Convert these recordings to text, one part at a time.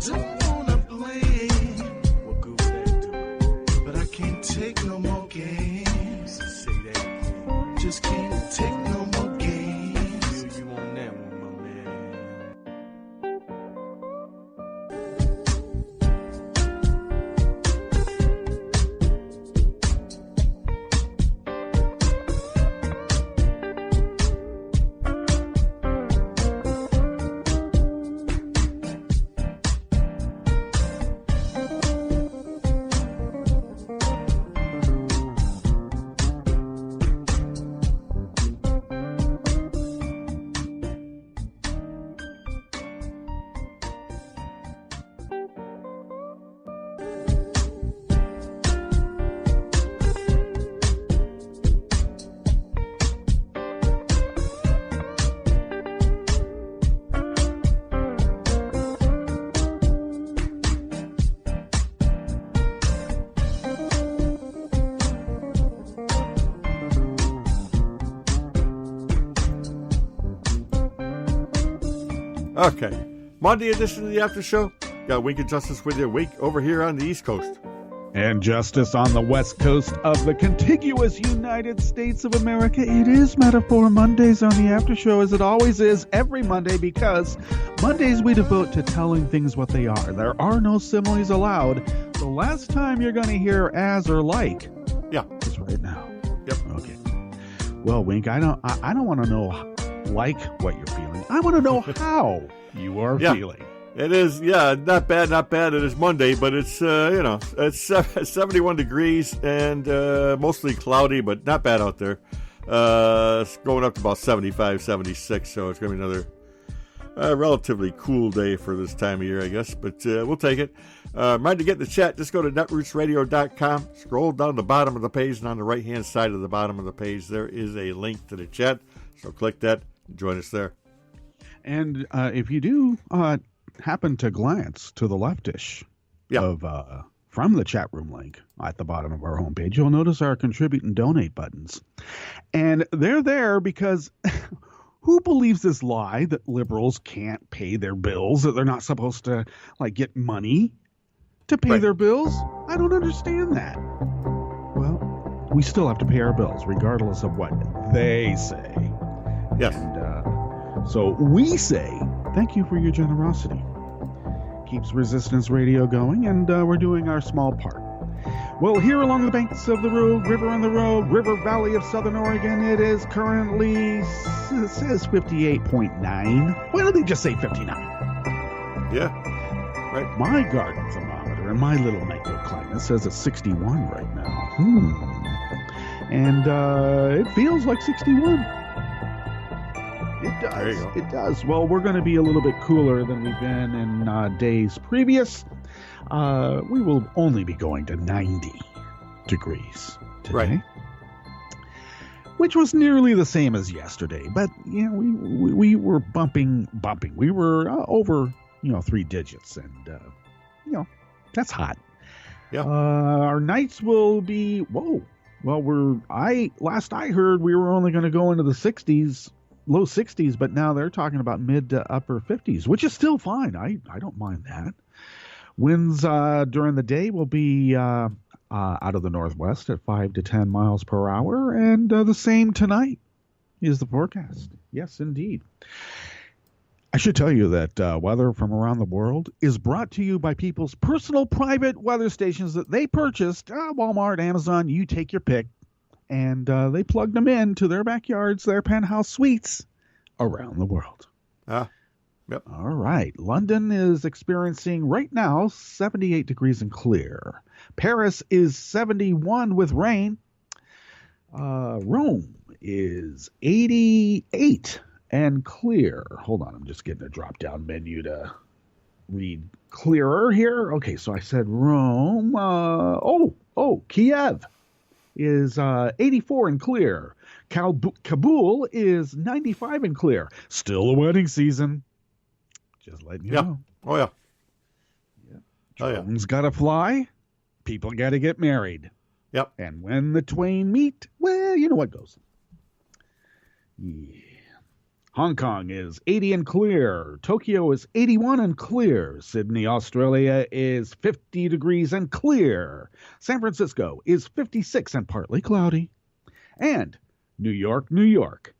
Don't wanna play. What good would that do? But I can't take no more games. Say that again. Just can't take no more games. Feel you on that one, my man. Okay, Monday edition of the After Show. Got Wink and Justice with you. Wink over here on the East Coast. And Justice on the West Coast of the contiguous United States of America. It is Metaphor Mondays on the After Show, as it always is every Monday, because Mondays we devote to telling things what they are. There are no similes allowed. The last time you're going to hear as or like, is right now. Yep. Okay. Well, Wink, I don't want to know like what you're feeling. I want to know how you are feeling. It is, not bad. It is Monday, but it's, it's 71 degrees and mostly cloudy, but not bad out there. It's going up to about 75, 76, so it's going to be another relatively cool day for this time of year, I guess, but we'll take it. Mind to get in the chat, just go to netrootsradio.com, scroll down the bottom of the page, and on the right-hand side of the bottom of the page, there is a link to the chat, so click that and join us there. And if you do happen to glance to the leftish of from the chat room link at the bottom of our homepage, you'll notice our contribute and donate buttons. And they're there because who believes this lie that liberals can't pay their bills, that they're not supposed to get money to pay their bills? I don't understand that. Well, we still have to pay our bills regardless of what they say. Yes. And so we say thank you for your generosity. Keeps Resistance Radio going, and we're doing our small part. Well, here along the banks of the river on the road, River Valley of Southern Oregon, it is currently, it says 58.9. Why don't they just say 59? Yeah, right. My garden thermometer in my little microclimate says it's 61 right now. And it feels like 61. It does. There you go. It does. Well, we're going to be a little bit cooler than we've been in days previous. We will only be going to 90 degrees today. Right. Which was nearly the same as yesterday. But, we were bumping. We were over, 3 digits. And, that's hot. Yeah. Our nights will be, whoa. Well, last I heard, we were only going to go into the 60s. Low 60s, but now they're talking about mid to upper 50s, which is still fine. I don't mind that. Winds during the day will be out of the northwest at 5 to 10 miles per hour, and the same tonight is the forecast. Yes, indeed. I should tell you that weather from around the world is brought to you by people's personal private weather stations that they purchased. Walmart, Amazon, you take your pick. And they plugged them into their backyards, their penthouse suites around the world. Yep. All right. London is experiencing right now 78 degrees and clear. Paris is 71 with rain. Rome is 88 and clear. Hold on. I'm just getting a drop-down menu to read clearer here. Okay, so I said Rome. Kiev is 84 and clear. Kabul is 95 and clear. Still a wedding season. Just letting you know. Oh, yeah. Drones gotta fly. People gotta get married. Yep. And when the twain meet, well, you know what goes. Yeah. Hong Kong is 80 and clear. Tokyo is 81 and clear. Sydney, Australia is 50 degrees and clear. San Francisco is 56 and partly cloudy. And New York, New York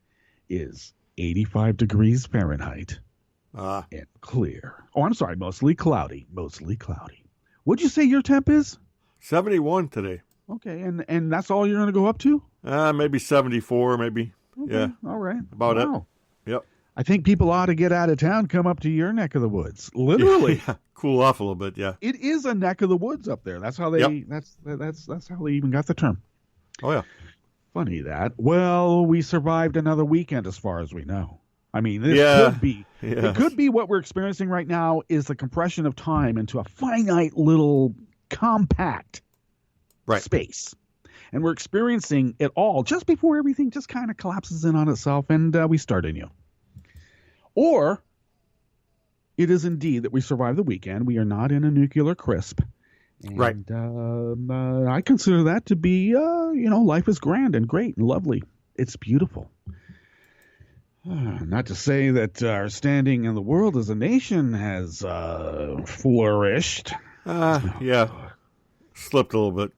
is 85 degrees Fahrenheit and clear. Oh, I'm sorry, mostly cloudy. Mostly cloudy. What'd you say your temp is? 71 today. Okay, and that's all you're going to go up to? Maybe 74, maybe. Okay, Yeah. all right. About Wow. it. Yep. I think people ought to get out of town, come up to your neck of the woods. Literally. Yeah. Cool off a little bit, yeah. It is a neck of the woods up there. That's how they Yep. that's how they even got the term. Oh, yeah. Funny that. Well, we survived another weekend as far as we know. I mean, this could be Yeah. it could be what we're experiencing right now is the compression of time into a finite little compact space. And we're experiencing it all just before everything just kind of collapses in on itself and we start anew. Or it is indeed that we survived the weekend. We are not in a nuclear crisp. And, Right. I consider that to be, life is grand and great and lovely. It's beautiful. Not to say that our standing in the world as a nation has flourished. Yeah. Slipped a little bit.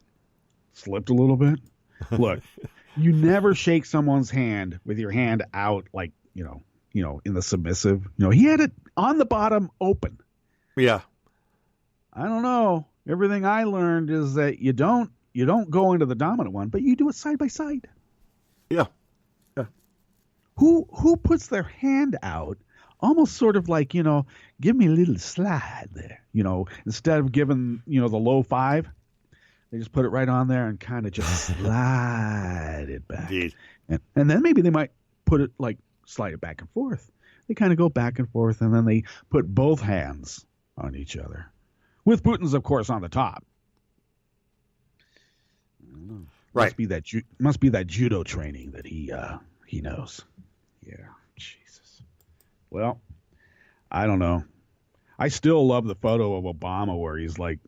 Slipped a little bit. Look, you never shake someone's hand with your hand out like, in the submissive. He had it on the bottom open. Yeah. I don't know. Everything I learned is that you don't go into the dominant one, but you do it side by side. Yeah. Who puts their hand out almost sort of like, give me a little slide there, instead of giving, the low five, they just put it right on there and kind of just slide it back. Indeed. And then maybe they might put it like slide it back and forth. They kind of go back and forth and then they put both hands on each other with Putin's, of course, on the top. Right. Must be that judo training that he knows. Yeah, Jesus. Well, I don't know. I still love the photo of Obama where he's like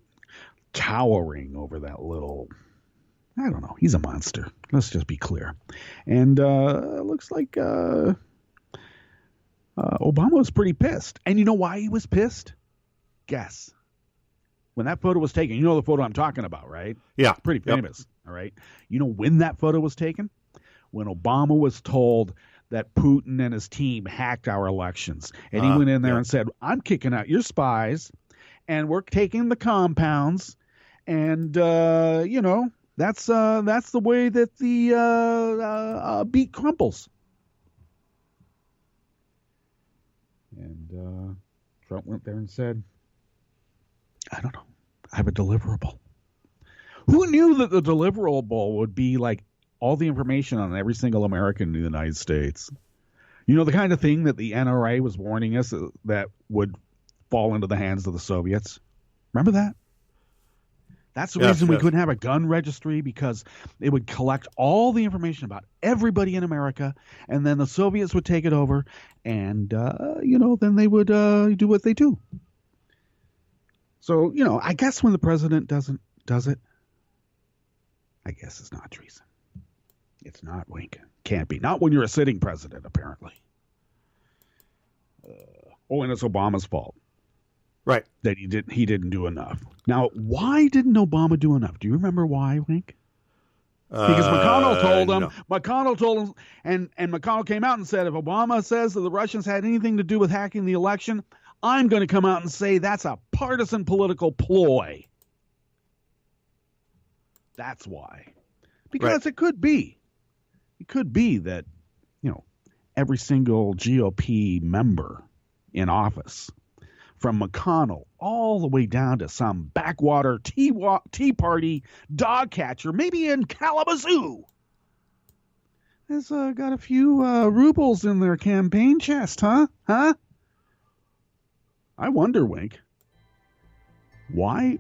towering over that little. I don't know. He's a monster. Let's just be clear. And it looks like Obama was pretty pissed. And you know why he was pissed? Guess. When that photo was taken, you know the photo I'm talking about, right? Yeah. Pretty famous, all right? You know when that photo was taken? When Obama was told that Putin and his team hacked our elections. And he went in there and said, I'm kicking out your spies, and we're taking the compounds, and, that's the way that the beat crumples. And Trump went there and said, I don't know. I have a deliverable. Who knew that the deliverable would be like all the information on every single American in the United States? The kind of thing that the NRA was warning us that would fall into the hands of the Soviets. Remember that? That's the reason we couldn't have a gun registry, because it would collect all the information about everybody in America, and then the Soviets would take it over, and, then they would do what they do. So, I guess when the president does it, I guess it's not treason. It's not, Wink. Can't be. Not when you're a sitting president, apparently. And it's Obama's fault. Right. That he didn't do enough. Now, why didn't Obama do enough? Do you remember why, Wink? Because McConnell told him. No. McConnell told him, and McConnell came out and said, if Obama says that the Russians had anything to do with hacking the election, I'm going to come out and say that's a partisan political ploy. That's why. Because it could be. It could be that, every single GOP member in office, from McConnell all the way down to some backwater Tea Party dog catcher, maybe in Kalamazoo, has got a few rubles in their campaign chest, huh? I wonder, Wink, why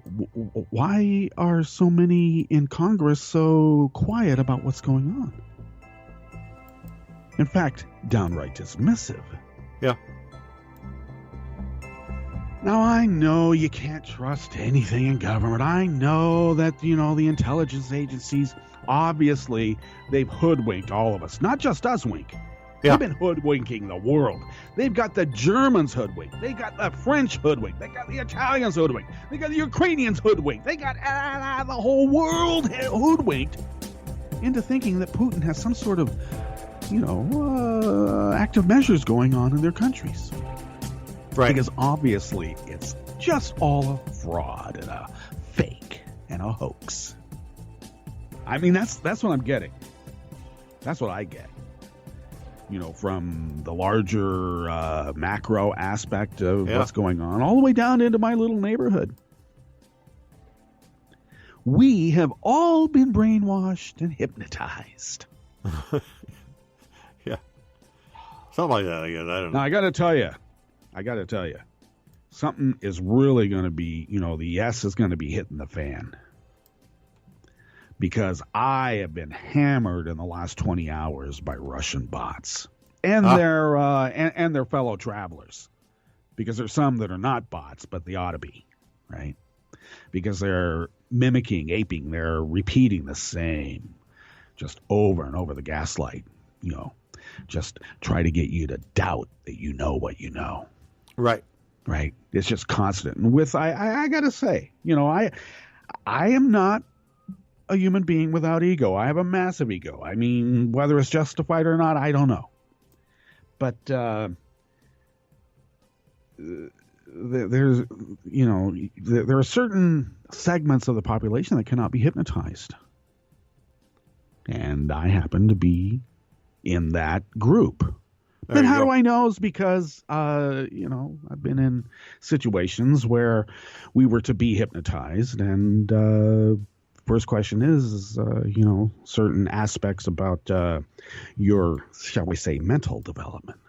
are so many in Congress so quiet about what's going on? In fact, downright dismissive. Yeah. Now, I know you can't trust anything in government. I know that, the intelligence agencies, obviously, they've hoodwinked all of us. Not just us, Wink. Yeah. They've been hoodwinking the world. They've got the Germans hoodwinked. They got the French hoodwinked. They got the Italians hoodwinked. They got the Ukrainians hoodwinked. They got the whole world hoodwinked into thinking that Putin has some sort of, active measures going on in their countries. Right. Because obviously it's just all a fraud and a fake and a hoax. I mean, that's what I'm getting. That's what I get. From the larger macro aspect of what's going on, all the way down into my little neighborhood. We have all been brainwashed and hypnotized. Yeah. Something like that, I guess. I don't know. Now, I got to tell you, something is really going to be, the S is going to be hitting the fan. Because I have been hammered in the last 20 hours by Russian bots and their fellow travelers. Because there's some that are not bots, but they ought to be, right? Because they're mimicking, aping, they're repeating the same, just over and over, the gaslight, just try to get you to doubt that you know what you know. Right. Right. It's just constant. And I got to say, I am not a human being without ego. I have a massive ego. I mean, whether it's justified or not, I don't know. But there are certain segments of the population that cannot be hypnotized. And I happen to be in that group. And how do I know? Is because, I've been in situations where we were to be hypnotized, and first question is, certain aspects about your, shall we say, mental development.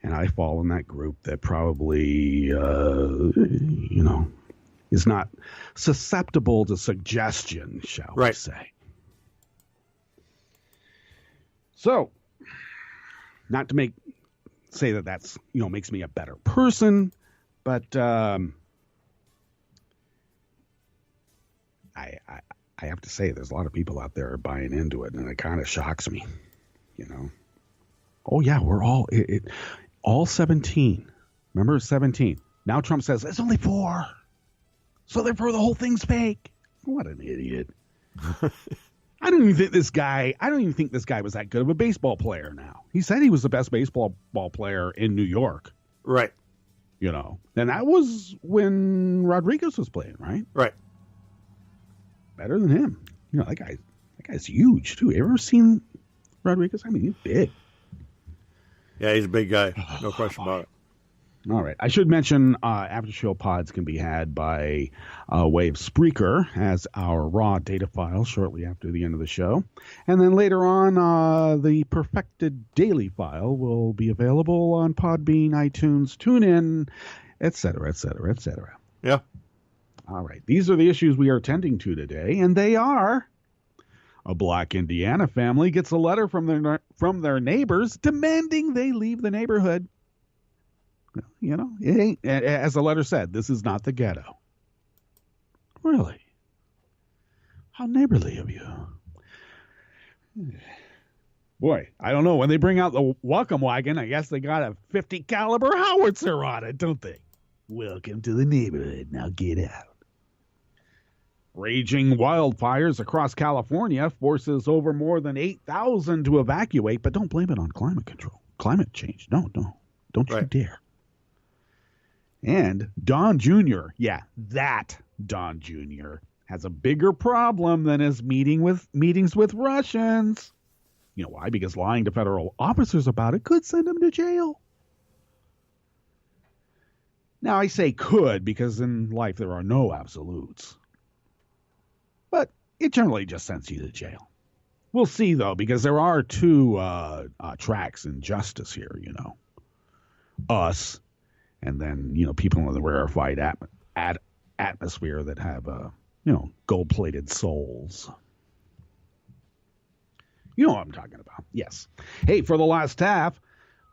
And I fall in that group that probably, is not susceptible to suggestion, shall we say. So, not to say that that's, makes me a better person, but I have to say there's a lot of people out there buying into it, and it kind of shocks me, Oh, yeah, we're all 17. Remember, 17. Now Trump says, it's only 4. So therefore the whole thing's fake. What an idiot. I don't even think this guy was that good of a baseball player now. He said he was the best baseball player in New York. Right. And that was when Rodriguez was playing, right? Right. Better than him. That guy's huge too. You ever seen Rodriguez? I mean, he's big. Yeah, he's a big guy. No question about it. All right. I should mention after show pods can be had by way of Spreaker as our raw data file shortly after the end of the show. And then later on, the perfected daily file will be available on Podbean, iTunes, TuneIn, et cetera, et cetera, et cetera. Yeah. All right. These are the issues we are tending to today, and they are: a Black Indiana family gets a letter from their neighbors demanding they leave the neighborhood. It ain't, as the letter said, this is not the ghetto. Really? How neighborly of you. Boy, I don't know. When they bring out the welcome wagon, I guess they got a 50 caliber howitzer on it, don't they? Welcome to the neighborhood. Now get out. Raging wildfires across California forces over more than 8,000 to evacuate, but don't blame it on climate change. No, don't you dare. And Don Jr., that Don Jr. has a bigger problem than his meetings with Russians. You know why? Because lying to federal officers about it could send him to jail. Now, I say could because in life there are no absolutes. But it generally just sends you to jail. We'll see, though, because there are two tracks in justice here, Us, and then, people in the rarefied atmosphere that have, gold-plated souls. You know what I'm talking about. Yes. Hey, for the last half,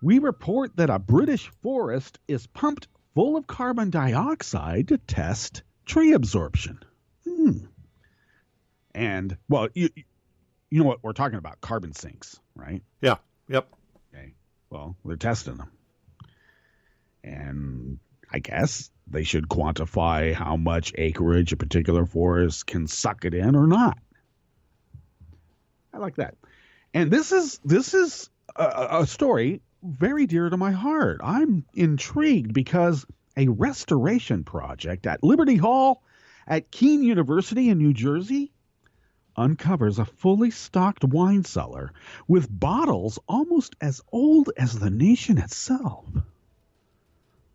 we report that a British forest is pumped full of carbon dioxide to test tree absorption. And, well, you know what we're talking about, carbon sinks, right? Yeah. Yep. Okay. Well, they're testing them. And I guess they should quantify how much acreage a particular forest can suck it in or not. I like that. And this is a story very dear to my heart. I'm intrigued because a restoration project at Liberty Hall at Keene University in New Jersey uncovers a fully stocked wine cellar with bottles almost as old as the nation itself.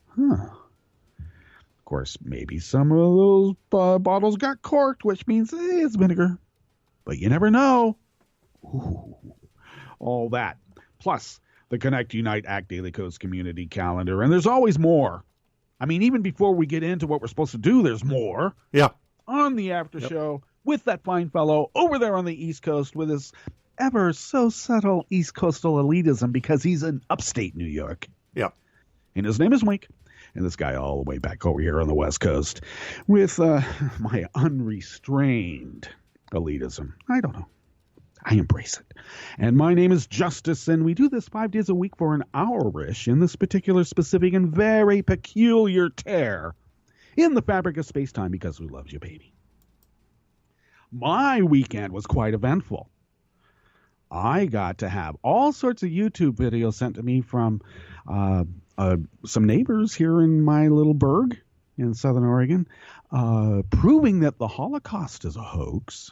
Huh. Of course, maybe some of those bottles got corked, which means it's vinegar. But you never know. Ooh, all that. Plus, the Connect Unite Act Daily Coast community calendar. And there's always more. I mean, even before we get into what we're supposed to do, there's more. Yeah. On the after show with that fine fellow over there on the East Coast with his ever so subtle East Coastal elitism because he's in upstate New York. Yeah. And his name is Wink. And this guy all the way back over here on the West Coast with my unrestrained elitism. I don't know. I embrace it. And my name is Justice, and we do this 5 days a week for an hour-ish in this particular specific and very peculiar tear in the fabric of space-time because we love you, baby. My weekend was quite eventful. I got to have all sorts of YouTube videos sent to me from some neighbors here in my little burg in Southern Oregon, proving that the Holocaust is a hoax.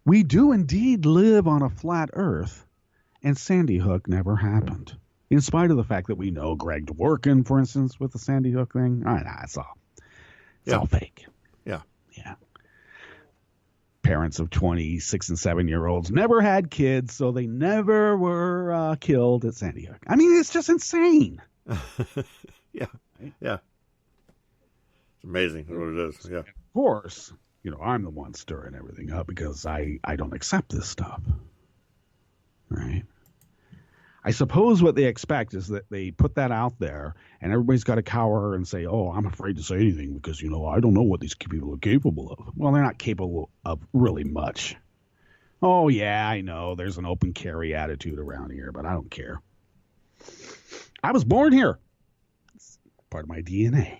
We do indeed live on a flat Earth, and Sandy Hook never happened. In spite of the fact that we know Greg Dworkin, for instance, with the Sandy Hook thing, it's all fake. Yeah. Yeah. Parents of 26 and 7-year-olds never had kids, so they never were killed at Sandy Hook. I mean, it's just insane. Yeah. Yeah. It's amazing what it is. Yeah. Of course, I'm the one stirring everything up because I don't accept this stuff. Right? I suppose what they expect is that they put that out there and everybody's got to cower and say, oh, I'm afraid to say anything because, I don't know what these people are capable of. Well, they're not capable of really much. Oh, yeah, I know. There's an open carry attitude around here, but I don't care. I was born here. It's part of my DNA.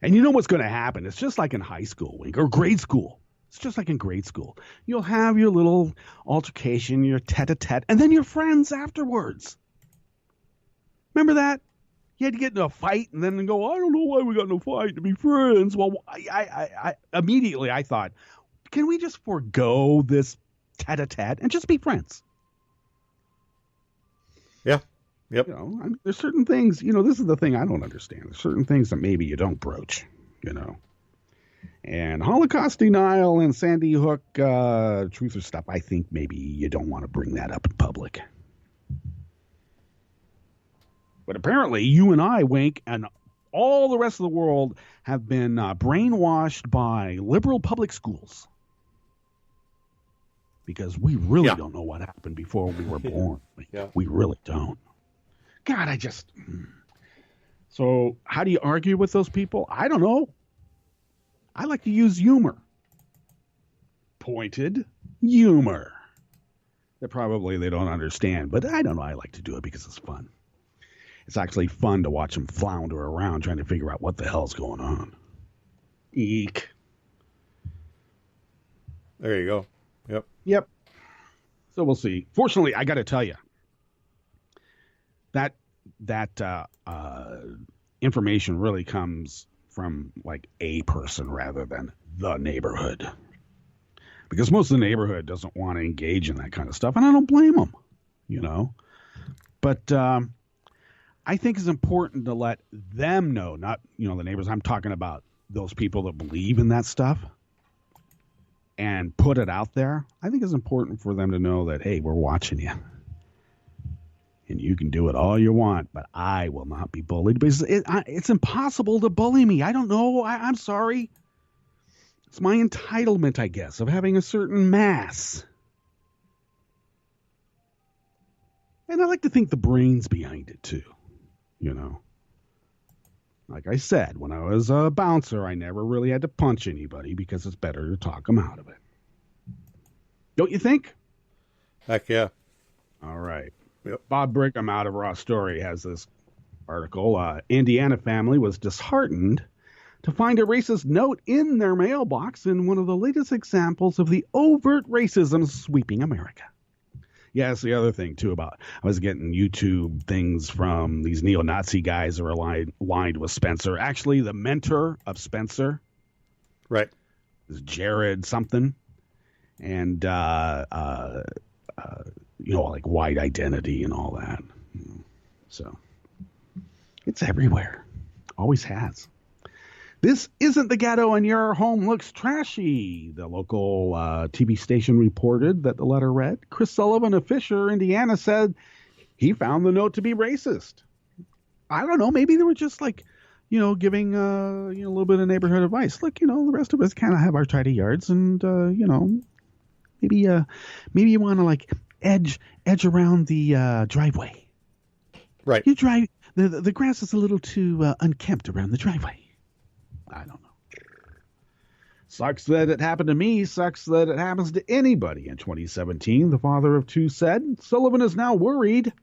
And you know what's going to happen? It's just like in high school, Wink, or grade school. It's just like in grade school. You'll have your little altercation, your tete-a-tete, and then you're friends afterwards. Remember that? You had to get in a fight and then go, I don't know why we got in a fight to be friends. Well, I immediately I thought, can we just forego this tete-a-tete and just be friends? Yeah. Yep. There's certain things, this is the thing I don't understand. There's certain things that maybe you don't broach, And Holocaust denial and Sandy Hook truth or stuff, I think maybe you don't want to bring that up in public. But apparently you and I, Wink, and all the rest of the world have been brainwashed by liberal public schools. Because we really don't know what happened before we were born. Yeah. We really don't. God, So how do you argue with those people? I don't know. I like to use humor. Pointed humor. That probably they don't understand, but I don't know. I like to do it because it's fun. It's actually fun to watch them flounder around trying to figure out what the hell's going on. Eek. There you go. Yep. Yep. So we'll see. Fortunately, I got to tell you, that information really comes from like a person rather than the neighborhood. Because most of the neighborhood doesn't want to engage in that kind of stuff, and I don't blame them, But I think it's important to let them know, not, the neighbors. I'm talking about those people that believe in that stuff and put it out there. I think it's important for them to know that, hey, we're watching you. And you can do it all you want, but I will not be bullied because it's impossible to bully me. I don't know. I'm sorry. It's my entitlement, I guess, of having a certain mass. And I like to think the brain's behind it, too. Like I said, when I was a bouncer, I never really had to punch anybody because it's better to talk them out of it. Don't you think? Heck yeah. All right. Yep. Bob Brigham out of Raw Story has this article. Indiana family was disheartened to find a racist note in their mailbox in one of the latest examples of the overt racism sweeping America. Yeah, that's the other thing, too, about I was getting YouTube things from these neo-Nazi guys who are aligned with Spencer. Actually, the mentor of Spencer Right. is Jared something. And, like white identity and all that. So it's everywhere. Always has. This isn't the ghetto and your home looks trashy. The local TV station reported that the letter read. Chris Sullivan of Fisher, Indiana, said he found the note to be racist. I don't know. Maybe they were just giving a little bit of neighborhood advice. Look, the rest of us kind of have our tidy yards, and maybe you want to edge around the driveway. Right. You drive the grass is a little too unkempt around the driveway. I don't know. Sucks that it happened to me. Sucks that it happens to anybody. In 2017, the father of two said, Sullivan is now worried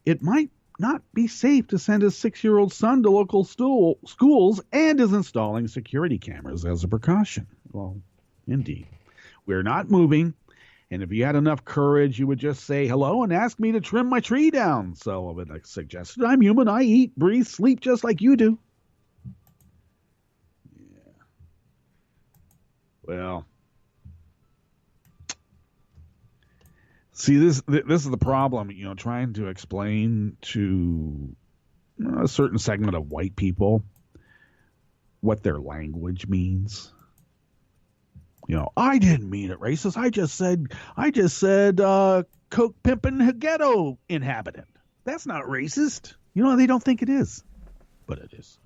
it might not be safe to send his 6-year-old son to local schools and is installing security cameras as a precaution. Well, indeed. We're not moving, and if you had enough courage, you would just say hello and ask me to trim my tree down, Sullivan suggested. I'm human. I eat, breathe, sleep just like you do. Yeah. Well, see, this is the problem, trying to explain to a certain segment of white people what their language means. I didn't mean it racist. I just said coke pimping ghetto inhabitant. That's not racist. They don't think it is, but it is.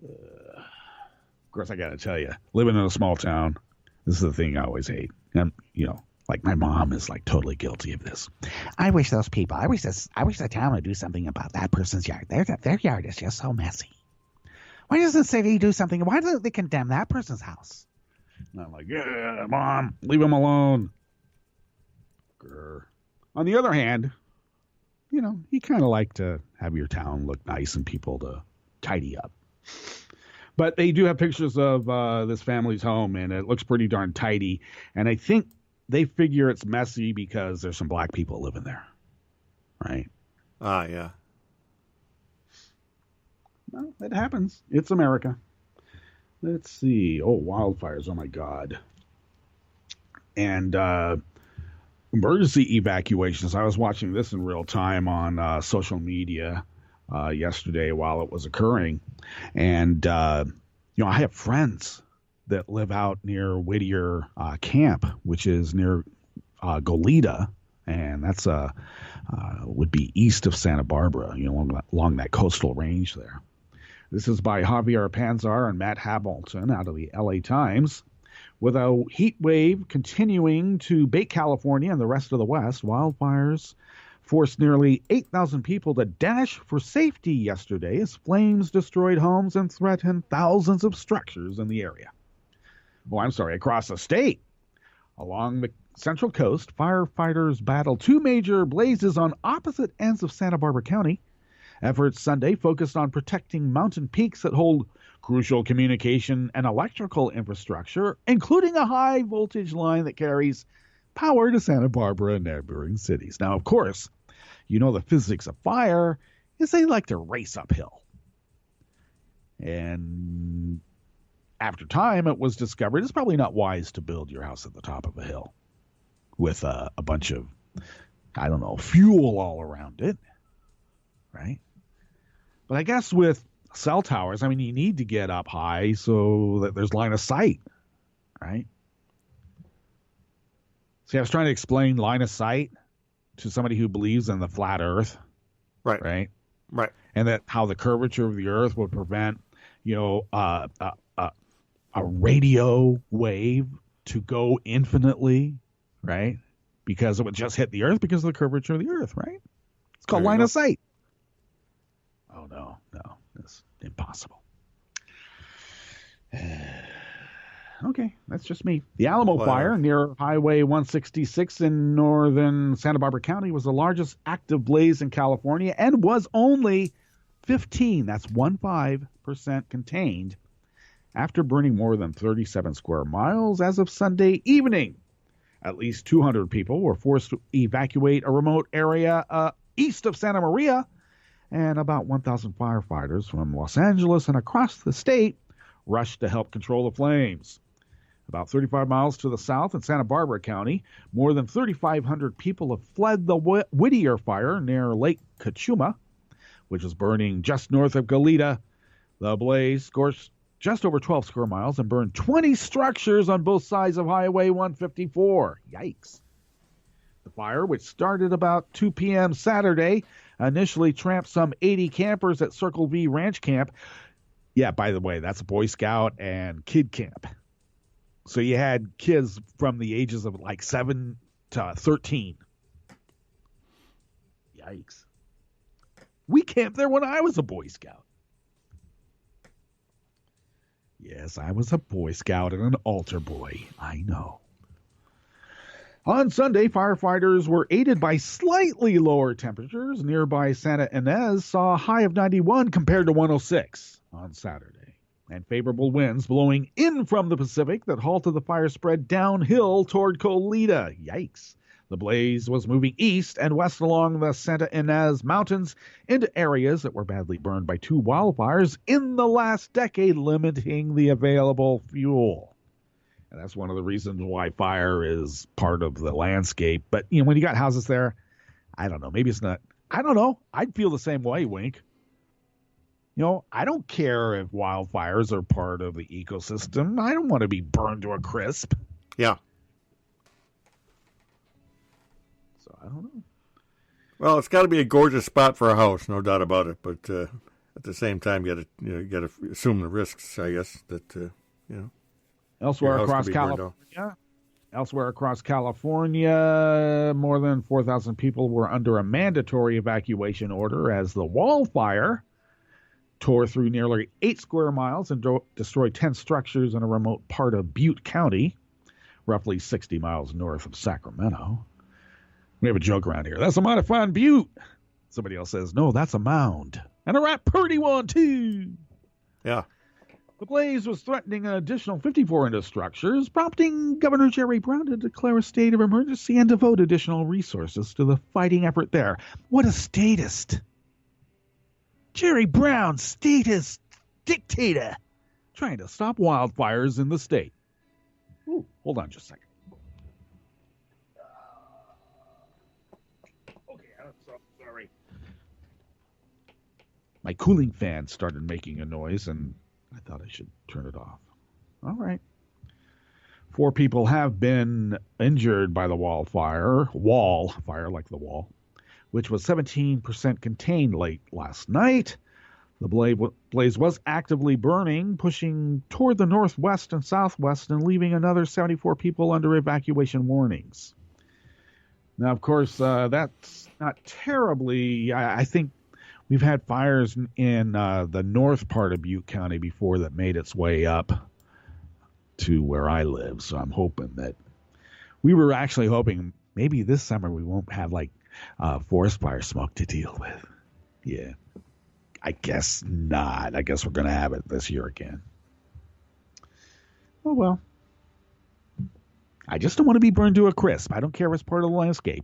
Of course, I got to tell you, living in a small town, this is the thing I always hate. And my mom is totally guilty of this. I wish the town would do something about that person's yard. Their yard is just so messy. Why doesn't the city do something? Why don't they condemn that person's house? And I'm like, yeah, Mom, leave him alone. Grr. On the other hand, you kind of like to have your town look nice and people to tidy up. But they do have pictures of this family's home, and it looks pretty darn tidy. And I think they figure it's messy because there's some black people living there. Right? Ah, yeah. Well, it happens. It's America. Let's see. Oh, wildfires. Oh, my God. And emergency evacuations. I was watching this in real time on social media yesterday while it was occurring. And, I have friends that live out near Whittier Camp, which is near Goleta. And that's would be east of Santa Barbara, along that coastal range there. This is by Javier Panzar and Matt Hamilton out of the LA Times. With a heat wave continuing to bake California and the rest of the West, wildfires forced nearly 8,000 people to dash for safety yesterday as flames destroyed homes and threatened thousands of structures in the area. Across the state. Along the Central Coast, firefighters battled two major blazes on opposite ends of Santa Barbara County. Efforts Sunday focused on protecting mountain peaks that hold crucial communication and electrical infrastructure, including a high-voltage line that carries power to Santa Barbara and neighboring cities. Now, of course, the physics of fire is they like to race uphill. And after time, it was discovered it's probably not wise to build your house at the top of a hill with a bunch of, fuel all around it, right? But I guess with cell towers, you need to get up high so that there's line of sight, right? See, I was trying to explain line of sight to somebody who believes in the flat earth. Right. And that how the curvature of the earth would prevent, a radio wave to go infinitely, right? Because it would just hit the earth because of the curvature of the earth, right? It's called line of sight. Oh, no, it's impossible. Okay, that's just me. The Alamo Flat Fire Earth. near Highway 166 in northern Santa Barbara County was the largest active blaze in California and was only 15% contained after burning more than 37 square miles as of Sunday evening. At least 200 people were forced to evacuate a remote area east of Santa Maria, and about 1,000 firefighters from Los Angeles and across the state rushed to help control the flames. About 35 miles to the south in Santa Barbara County, more than 3,500 people have fled the Whittier Fire near Lake Cachuma, which is burning just north of Goleta. The blaze scorched just over 12 square miles and burned 20 structures on both sides of Highway 154. Yikes. The fire, which started about 2 p.m. Saturday, initially tramped some 80 campers at Circle V Ranch Camp. Yeah, by the way, that's a Boy Scout and kid camp. So you had kids from the ages of like 7 to 13. Yikes. We camped there when I was a Boy Scout. Yes, I was a Boy Scout and an altar boy. I know. On Sunday, firefighters were aided by slightly lower temperatures. Nearby Santa Ynez saw a high of 91 compared to 106 on Saturday, and favorable winds blowing in from the Pacific that halted the fire spread downhill toward Goleta. Yikes. The blaze was moving east and west along the Santa Ynez Mountains into areas that were badly burned by 2 wildfires in the last decade, limiting the available fuel. And that's one of the reasons why fire is part of the landscape. But, when you got houses there, I don't know. Maybe it's not. I don't know. I'd feel the same way, Wink. I don't care if wildfires are part of the ecosystem. I don't want to be burned to a crisp. Yeah. So I don't know. Well, it's got to be a gorgeous spot for a house, no doubt about it. But at the same time, you got to assume the risks, I guess. That Elsewhere across California, more than 4,000 people were under a mandatory evacuation order as the wildfire tore through nearly 8 square miles and destroyed 10 structures in a remote part of Butte County, roughly 60 miles north of Sacramento. We have a joke around here. That's a mighty fine butte. Somebody else says, no, that's a mound. And a right pretty one, too. Yeah. The blaze was threatening an additional 54 infrastructures, prompting Governor Jerry Brown to declare a state of emergency and devote additional resources to the fighting effort there. What a statist. Jerry Brown, statist dictator, trying to stop wildfires in the state. Ooh, hold on just a second. Okay, I'm so sorry. My cooling fan started making a noise, and I thought I should turn it off. All right. 4 people have been injured by the wall fire like the wall, which was 17% contained late last night. The blaze was actively burning, pushing toward the northwest and southwest and leaving another 74 people under evacuation warnings. Now, of course, that's not terribly... I think we've had fires in the north part of Butte County before that made its way up to where I live. So I'm hoping that... We were actually hoping maybe this summer we won't have forest fire smoke to deal with. Yeah. I guess not. I guess we're going to have it this year again. Oh, well. I just don't want to be burned to a crisp. I don't care if it's part of the landscape,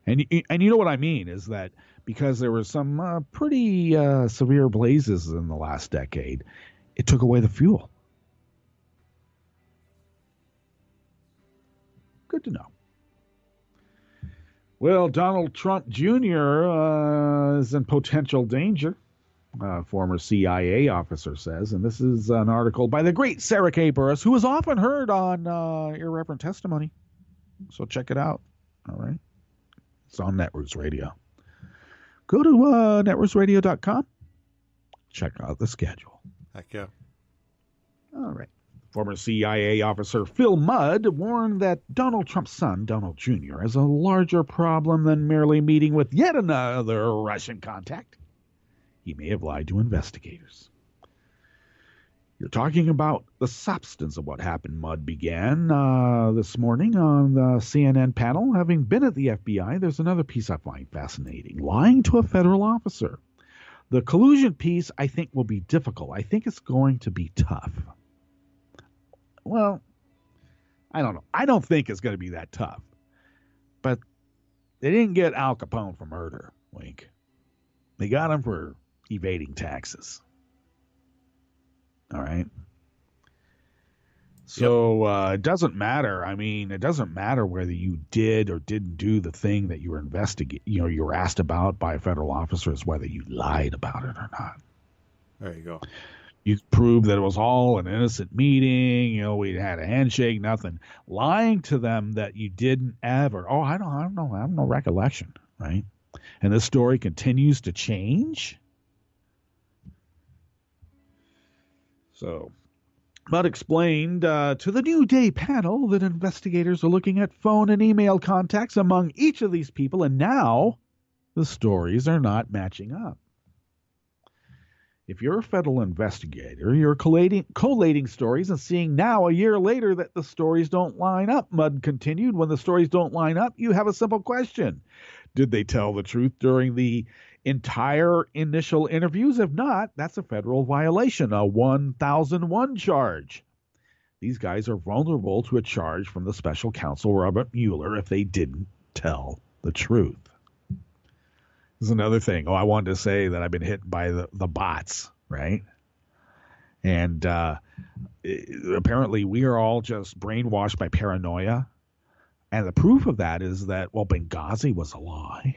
And you know what I mean is that because there were some pretty severe blazes in the last decade, it took away the fuel. Good to know. Well, Donald Trump Jr. Is in potential danger, former CIA officer says. And this is an article by the great Sarah K. Burris, who is often heard on Irreverent Testimony. So check it out. All right. It's on Netroots Radio. Go to netrootsradio.com. Check out the schedule. Heck yeah. All right. Former CIA officer Phil Mudd warned that Donald Trump's son, Donald Jr., has a larger problem than merely meeting with yet another Russian contact. He may have lied to investigators. You're talking about the substance of what happened, Mudd began this morning on the CNN panel. Having been at the FBI, there's another piece I find fascinating. Lying to a federal officer. The collusion piece, I think, will be difficult. I think it's going to be tough. Well, I don't know. I don't think it's going to be that tough. But they didn't get Al Capone for murder, wink. They got him for evading taxes. All right. So it doesn't matter. I mean, it doesn't matter whether you did or didn't do the thing that you were you were asked about by federal officers, whether you lied about it or not. There you go. You prove that it was all an innocent meeting. We had a handshake, nothing. Lying to them that you didn't ever. Oh, I don't know. I have no recollection, right? And this story continues to change. So, Mudd explained to the New Day panel that investigators are looking at phone and email contacts among each of these people, and now the stories are not matching up. If you're a federal investigator, you're collating stories and seeing now, a year later, that the stories don't line up, Mudd continued. When the stories don't line up, you have a simple question. Did they tell the truth during the entire initial interviews? If not, that's a federal violation, a 1001 charge. These guys are vulnerable to a charge from the special counsel, Robert Mueller, if they didn't tell the truth. This is another thing. I wanted to say that I've been hit by the bots, right? And apparently we are all just brainwashed by paranoia. And the proof of that is that, Benghazi was a lie.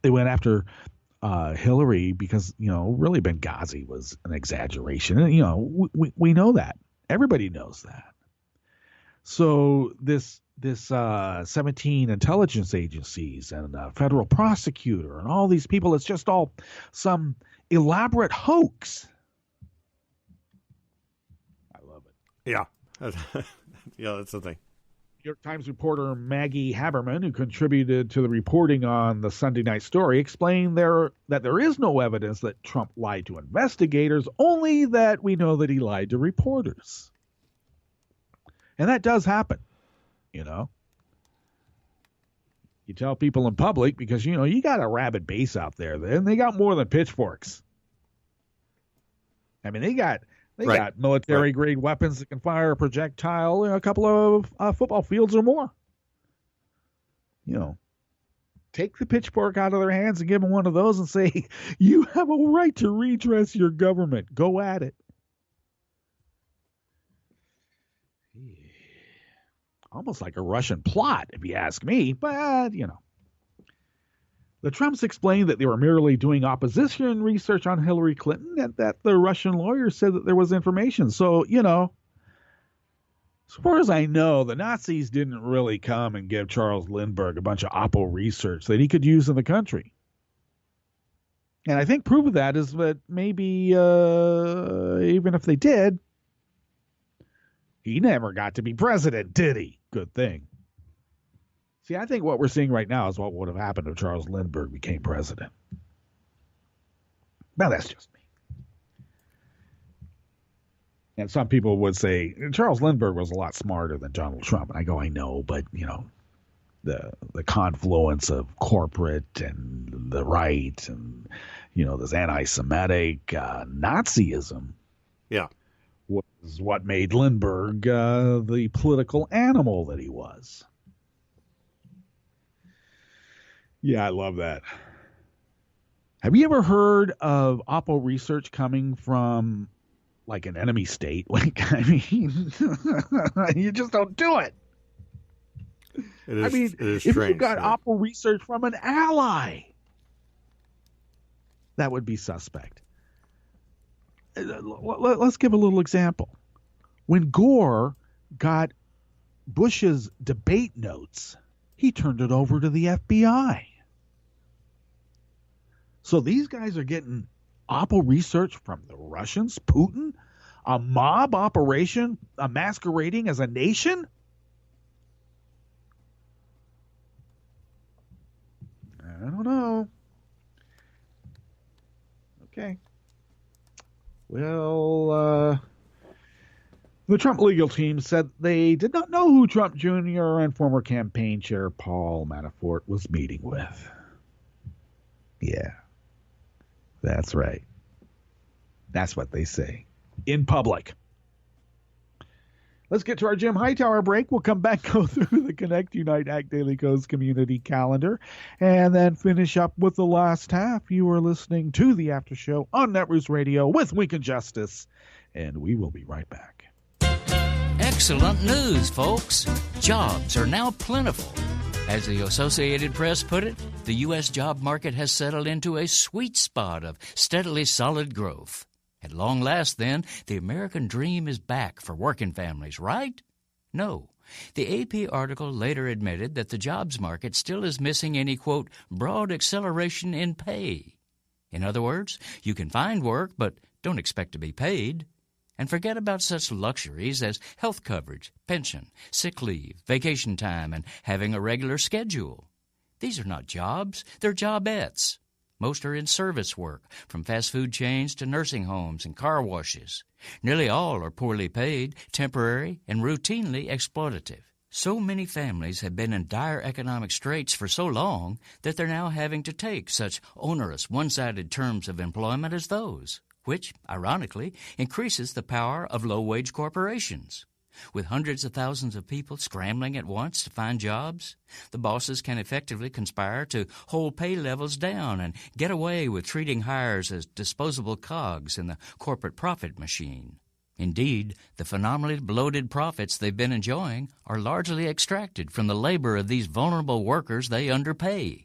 They went after Hillary because, really Benghazi was an exaggeration. And, we know that. Everybody knows that. So this 17 intelligence agencies and a federal prosecutor and all these people, it's just all some elaborate hoax. I love it. Yeah. Yeah, that's the thing. New York Times reporter Maggie Haberman, who contributed to the reporting on the Sunday night story, explained that there is no evidence that Trump lied to investigators, only that we know that he lied to reporters. And that does happen, You tell people in public because, you got a rabid base out there, and they got more than pitchforks. I mean, they got military-grade weapons that can fire a projectile in a couple of football fields or more. Take the pitchfork out of their hands and give them one of those and say, you have a right to redress your government. Go at it. Almost like a Russian plot, if you ask me, but, The Trumps explained that they were merely doing opposition research on Hillary Clinton and that the Russian lawyers said that there was information. So, as far as I know, the Nazis didn't really come and give Charles Lindbergh a bunch of Oppo research that he could use in the country. And I think proof of that is that maybe even if they did, he never got to be president, did he? Good thing. See, I think what we're seeing right now is what would have happened if Charles Lindbergh became president. Now, that's just me. And some people would say, Charles Lindbergh was a lot smarter than Donald Trump. And I go, I know, but, the confluence of corporate and the right and, this anti-Semitic Nazism. Yeah. Was what made Lindbergh the political animal that he was. Yeah, I love that. Have you ever heard of Oppo research coming from like an enemy state? You just don't do it. It is if strange, you got Oppo research from an ally, that would be suspect. Let's give a little example. When Gore got Bush's debate notes, he turned it over to the FBI. So these guys are getting Oppo research from the Russians, Putin, a mob operation, masquerading as a nation? I don't know. Okay. Well, the Trump legal team said they did not know who Trump Jr. and former campaign chair Paul Manafort was meeting with. Yeah, that's right. That's what they say in public. Let's get to our Jim Hightower break. We'll come back, go through the Connect, Unite, Act Daily Coast community calendar, and then finish up with the last half. You are listening to the After Show on Netroots Radio with Weekend Justice, and we will be right back. Excellent news, folks. Jobs are now plentiful. As the Associated Press put it, the U.S. job market has settled into a sweet spot of steadily solid growth. At long last, then, the American dream is back for working families, right? No. The AP article later admitted that the jobs market still is missing any, quote, broad acceleration in pay. In other words, you can find work, but don't expect to be paid. And forget about such luxuries as health coverage, pension, sick leave, vacation time, and having a regular schedule. These are not jobs, they're jobettes. Most are in service work, from fast food chains to nursing homes and car washes. Nearly all are poorly paid, temporary, and routinely exploitative. So many families have been in dire economic straits for so long that they're now having to take such onerous, one-sided terms of employment as those, which, ironically, increases the power of low-wage corporations. With hundreds of thousands of people scrambling at once to find jobs, the bosses can effectively conspire to hold pay levels down and get away with treating hires as disposable cogs in the corporate profit machine. Indeed, the phenomenally bloated profits they've been enjoying are largely extracted from the labor of these vulnerable workers they underpay.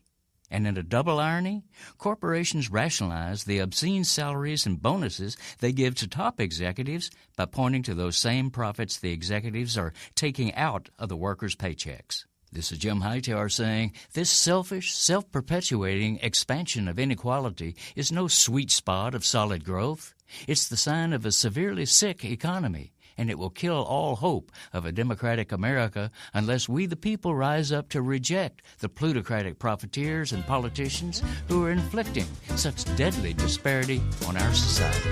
And in a double irony, corporations rationalize the obscene salaries and bonuses they give to top executives by pointing to those same profits the executives are taking out of the workers' paychecks. This is Jim Hightower saying this selfish, self-perpetuating expansion of inequality is no sweet spot of solid growth. It's the sign of a severely sick economy, and it will kill all hope of a democratic America unless we the people rise up to reject the plutocratic profiteers and politicians who are inflicting such deadly disparity on our society.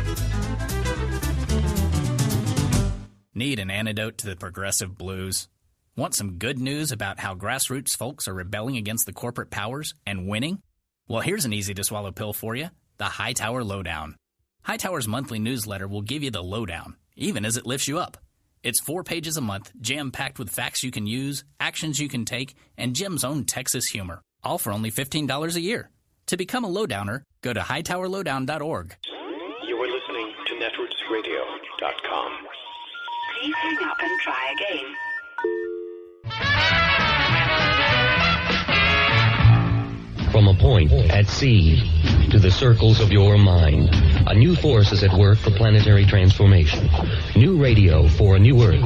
Need an antidote to the progressive blues? Want some good news about how grassroots folks are rebelling against the corporate powers and winning? Well, here's an easy-to-swallow pill for you, the Hightower Lowdown. Hightower's monthly newsletter will give you the lowdown, even as it lifts you up. It's 4 pages a month, jam-packed with facts you can use, actions you can take, and Jim's own Texas humor, all for only $15 a year. To become a lowdowner, go to hightowerlowdown.org. You are listening to netrootsradio.com. Please hang up and try again. From a point at sea to the circles of your mind, a new force is at work for planetary transformation. New radio for a new Earth.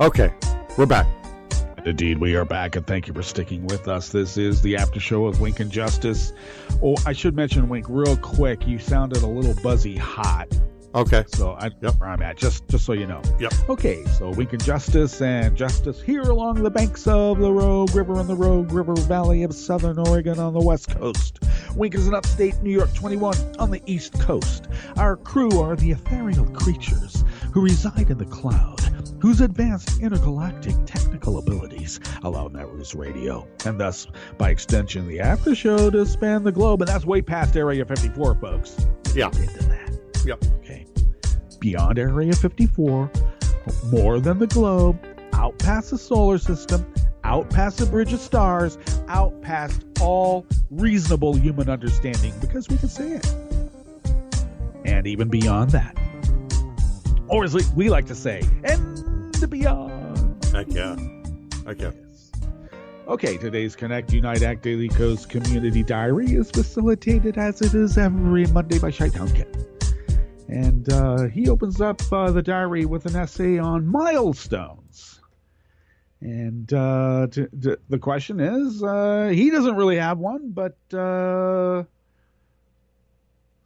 Okay, we're back. Indeed, we are back, and thank you for sticking with us. This is the after show of Wink and Justice. Oh, I should mention, Wink, real quick, you sounded a little buzzy hot. Okay. So I know where I'm at, just so you know. Yep. Okay, so Wink and Justice here along the banks of the Rogue River and the Rogue River Valley of Southern Oregon on the West Coast. Wink is in upstate New York 21 on the East Coast. Our crew are the ethereal creatures who reside in the cloud, whose advanced intergalactic technical abilities allow Netroots Radio, and thus, by extension, the after show to span the globe, and that's way past Area 54, folks. Yeah. Into that. Yep. Okay. Beyond Area 54, more than the globe, out past the solar system, out past the bridge of stars, out past all reasonable human understanding, because we can say it. And even beyond that. Or as we like to say, and beyond. Heck yeah. Heck yeah. Okay, today's Connect Unite Act Daily Coast Community Diary is facilitated as it is every Monday by Chi-Town Kit. And he opens up the diary with an essay on milestones. And the question is, he doesn't really have one, but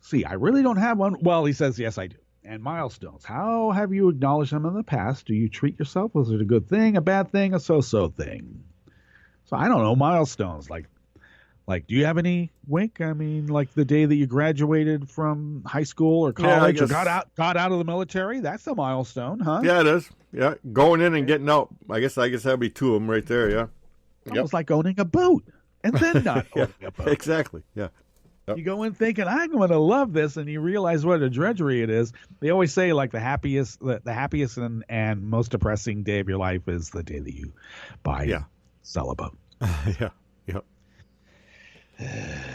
see, I really don't have one. Well, he says, yes, I do. And milestones. How have you acknowledged them in the past? Do you treat yourself? Was it a good thing, a bad thing, a so-so thing? So I don't know, milestones. Like, do you have any, Wink? I mean, like the day that you graduated from high school or college or got out of the military? That's a milestone, huh? Yeah, it is. Yeah, going in and getting out. I guess that'd be two of them right there. Yeah. Almost like owning a boat and then not owning a boat. Exactly. Yeah. Yep. You go in thinking, I'm going to love this, and you realize what a drudgery it is. They always say, like, the happiest and most depressing day of your life is the day that you buy and sell a boat. Yeah. Yep.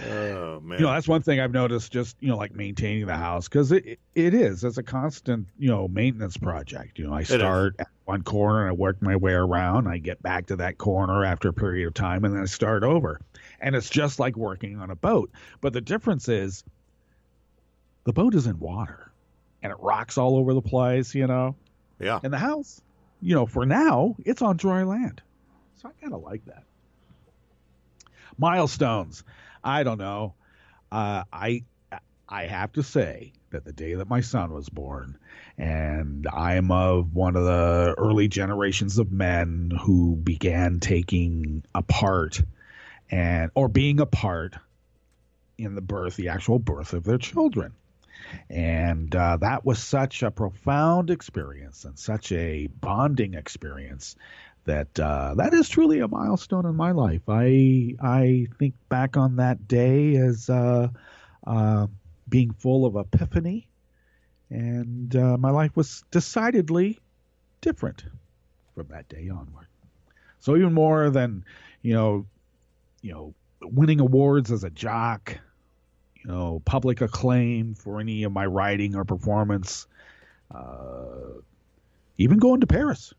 Oh, man. That's one thing I've noticed, just, like maintaining the house, because it's a constant, maintenance project. I start at one corner and I work my way around. I get back to that corner after a period of time, and then I start over. And it's just like working on a boat. But the difference is the boat is in water and it rocks all over the place, Yeah. And the house, for now, it's on dry land. So I kind of like that. Milestones. I don't know. I have to say that the day that my son was born, and I'm of one of the early generations of men who began taking a part or being a part in the actual birth of their children. And that was such a profound experience and such a bonding experience that is truly a milestone in my life. I think back on that day as being full of epiphany, and my life was decidedly different from that day onward. So even more than, winning awards as a jock, public acclaim for any of my writing or performance, even going to Paris.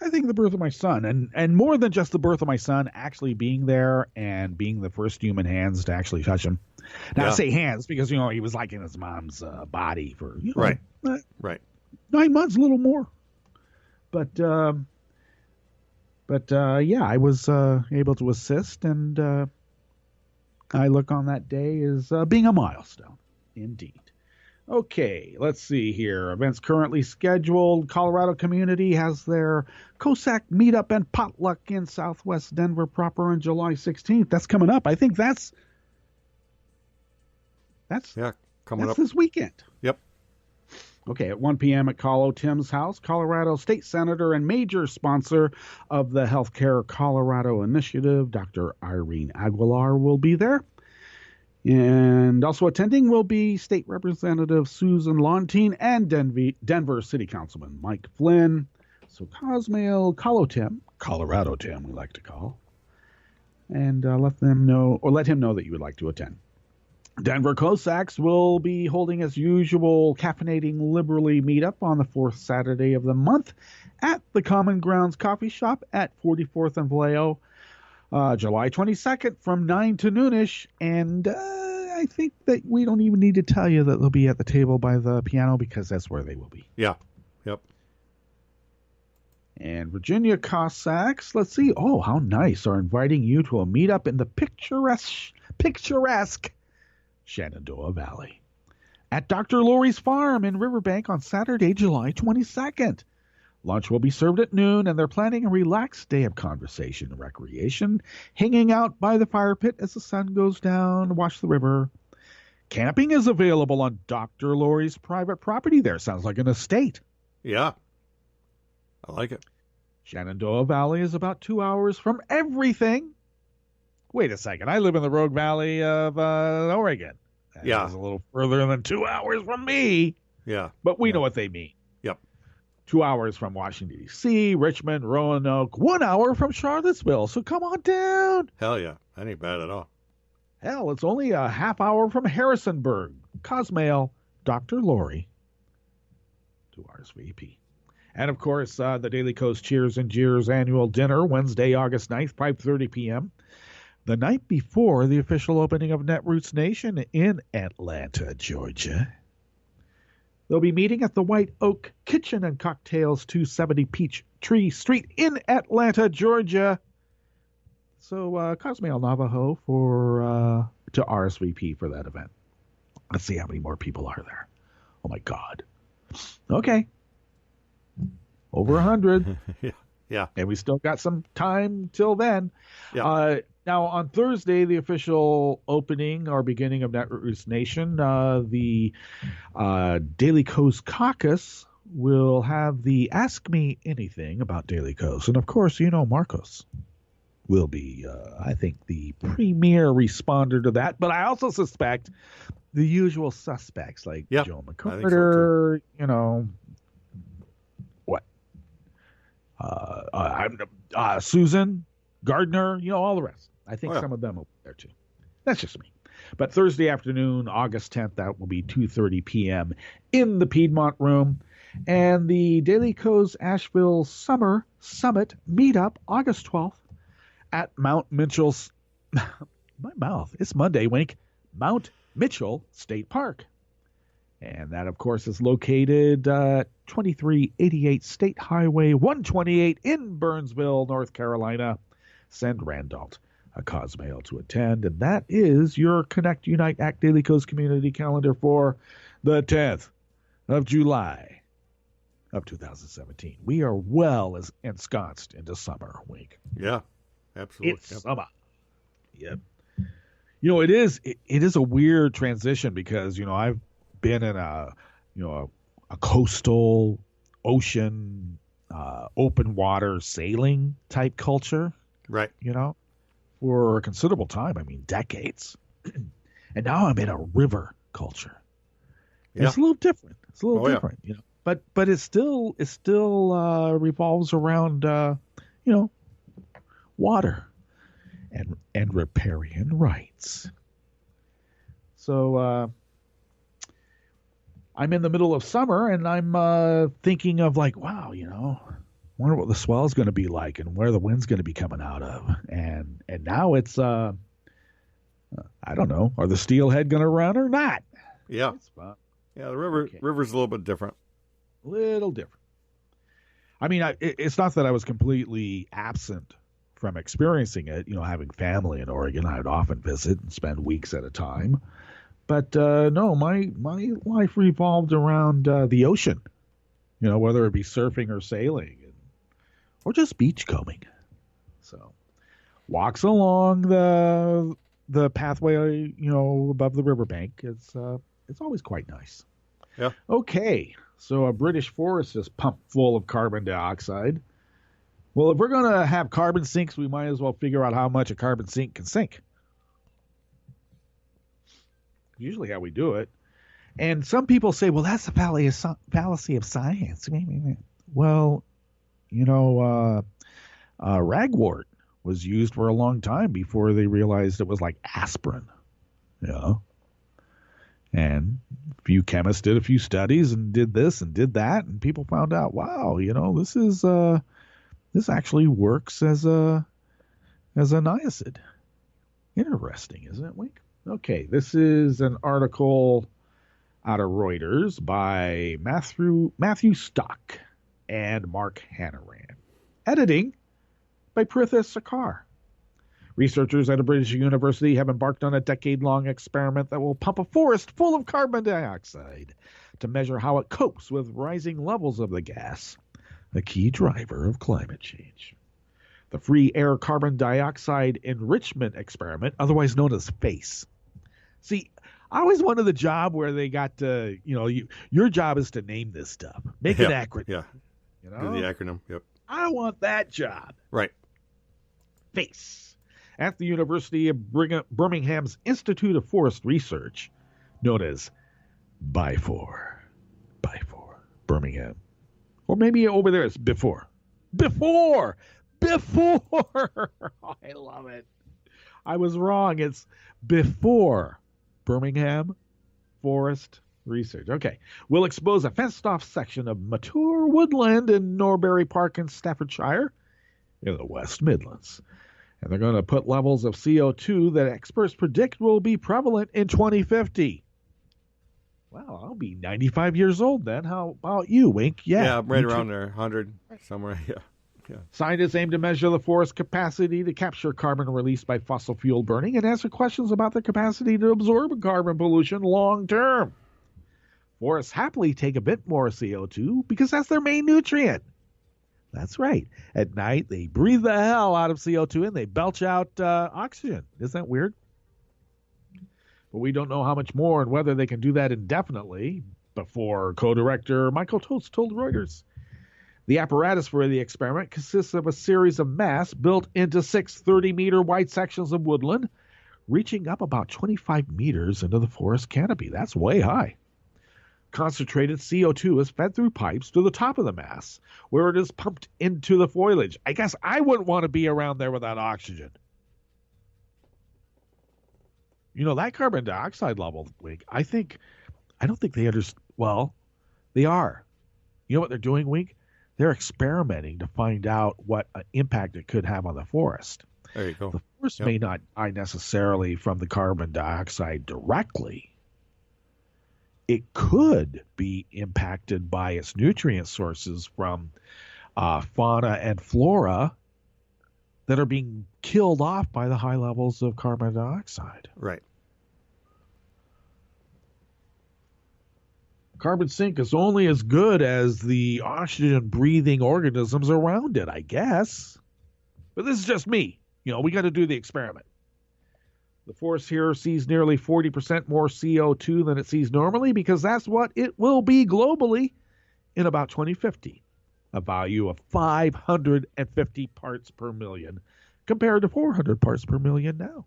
I think the birth of my son, and more than just the birth of my son, actually being there and being the first human hands to actually touch him. Now, I say hands because, he was like in his mom's body for, right. 9 months, a little more. But I was able to assist, and I look on that day as being a milestone, indeed. Okay, let's see here. Events currently scheduled. Colorado Community has their COSAC meetup and potluck in Southwest Denver proper on July 16th. That's coming up. I think that's coming up this weekend. Yep. Okay, at 1 p.m. at Colo Tim's house, Colorado State Senator and major sponsor of the Healthcare Colorado Initiative, Dr. Irene Aguilar, will be there. And also attending will be State Representative Susan Lontine and Denver City Councilman Mike Flynn. So Cosmail Colorado Tim, we like to call, and let him know that you would like to attend. Denver Cossacks will be holding as usual caffeinating liberally meetup on the fourth Saturday of the month at the Common Grounds Coffee Shop at 44th and Vallejo. July 22nd from 9 to noonish, and I think that we don't even need to tell you that they'll be at the table by the piano, because that's where they will be. Yeah. Yep. And Virginia Cossacks, let's see. Oh, how nice, are inviting you to a meetup in the picturesque Shenandoah Valley at Dr. Lori's farm in Riverbank on Saturday, July 22nd. Lunch will be served at noon, and they're planning a relaxed day of conversation and recreation, hanging out by the fire pit as the sun goes down to watch the river. Camping is available on Dr. Lori's private property there. Sounds like an estate. Yeah. I like it. Shenandoah Valley is about 2 hours from everything. Wait a second. I live in the Rogue Valley of Oregon. That Yeah. is a little further than 2 hours from me. Yeah. But we know what they mean. Yep. 2 hours from Washington, D.C., Richmond, Roanoke, 1 hour from Charlottesville. So come on down. Hell yeah. That ain't bad at all. Hell, it's only a half hour from Harrisonburg. Cosmail, Dr. Lori, 2 hours VP. And, of course, the Daily Coast Cheers and Jeers annual dinner, Wednesday, August 9th, 5:30 p.m., the night before the official opening of Netroots Nation in Atlanta, Georgia. They'll be meeting at the White Oak Kitchen and Cocktails, 270 Peachtree Street in Atlanta, Georgia. So, Cosmail Navajo to RSVP for that event. Let's see how many more people are there. Oh, my God. Okay. Over 100. Yeah. And we still got some time till then. Yeah. Now, on Thursday, the official opening or beginning of Netroots Nation, the Daily Coast Caucus will have the Ask Me Anything about Daily Coast. And, of course, Marcos will be, I think, the premier responder to that. But I also suspect the usual suspects like Joe McCarter, Susan Gardner, all the rest. I think some of them will be there too. That's just me. But Thursday afternoon, August 10th, that will be 2:30 p.m. in the Piedmont Room. And the Daily Coast Asheville Summer Summit Meetup, August 12th, at Mount Mitchell's... My mouth. It's Monday, Wink. Mount Mitchell State Park. And that, of course, is located 2388 State Highway 128 in Burnsville, North Carolina. Send Randolph a Cosmail to attend. And that is your Connect, Unite, Act Daily Coast Community Calendar for the 10th of July of 2017. We are well ensconced into summer, Wink. Yeah, absolutely. It's summer. Yep. It is a weird transition because, I've been in a coastal ocean, open water sailing type culture, right? For a considerable time. I mean, decades. And now I'm in a river culture. Yeah. It's a little different. It's a little different, But it still revolves around water and riparian rights. So I'm in the middle of summer, and I'm thinking of wow, wonder what the swell is going to be like and where the wind's going to be coming out of. And now it's I don't know, are the steelhead going to run or not? Yeah. It's fun. Yeah, the river's a little bit different. Little different. I mean, it's not that I was completely absent from experiencing it. Having family in Oregon, I would often visit and spend weeks at a time. But no, my life revolved around the ocean. Whether it be surfing or sailing, or just beachcombing. So, walks along the pathway, above the riverbank. It's always quite nice. Yeah. Okay, so a British forest is pumped full of carbon dioxide. Well, if we're going to have carbon sinks, we might as well figure out how much a carbon sink can sink. Usually how we do it. And some people say, well, that's the fallacy of science. Well, ragwort was used for a long time before they realized it was like aspirin. And a few chemists did a few studies and did this and did that, and people found out, wow, this actually works as an niacid. Interesting, isn't it, Wink? Okay, this is an article out of Reuters by Matthew Stock and Mark Hannaran. editing by Prithia Sarkar. Researchers at a British university have embarked on a decade-long experiment that will pump a forest full of carbon dioxide to measure how it copes with rising levels of the gas, a key driver of climate change. The Free Air Carbon Dioxide Enrichment Experiment, otherwise known as FACE. See, I always wanted the job where they got to, your job is to name this stuff. Make an acronym. Yeah. You Do know? the acronym. Yep. I want that job. Right. FACE. At the University of Birmingham's Institute of Forest Research, known as BIFOR, Birmingham. Or maybe over there it's before. Oh, I love it. I was wrong. It's before Birmingham Forest Research. Okay. We'll expose a fenced-off section of mature woodland in Norbury Park in Staffordshire in the West Midlands. And they're going to put levels of CO2 that experts predict will be prevalent in 2050. Well, I'll be 95 years old then. How about you, Wink? Yeah, right around there, 100 somewhere. Yeah. Scientists aim to measure the forest's capacity to capture carbon released by fossil fuel burning and answer questions about their capacity to absorb carbon pollution long term. Forests happily take a bit more CO2 because that's their main nutrient. That's right. At night, they breathe the hell out of CO2 and they belch out oxygen. Isn't that weird? But we don't know how much more and whether they can do that indefinitely, before co-director Michael Tost told Reuters. The apparatus for the experiment consists of a series of masts built into 6 30-meter wide sections of woodland, reaching up about 25 meters into the forest canopy. That's way high. Concentrated CO2 is fed through pipes to the top of the mast, where it is pumped into the foliage. I guess I wouldn't want to be around there without oxygen. That carbon dioxide level, Wink, I don't think they understand. Well, they are. You know what they're doing, Wink? They're experimenting to find out what impact it could have on the forest. There you go. The forest may not die necessarily from the carbon dioxide directly. It could be impacted by its nutrient sources from fauna and flora that are being killed off by the high levels of carbon dioxide. Right. Carbon sink is only as good as the oxygen-breathing organisms around it, I guess. But this is just me. We got to do the experiment. The forest here sees nearly 40% more CO2 than it sees normally because that's what it will be globally in about 2050. A value of 550 parts per million compared to 400 parts per million now.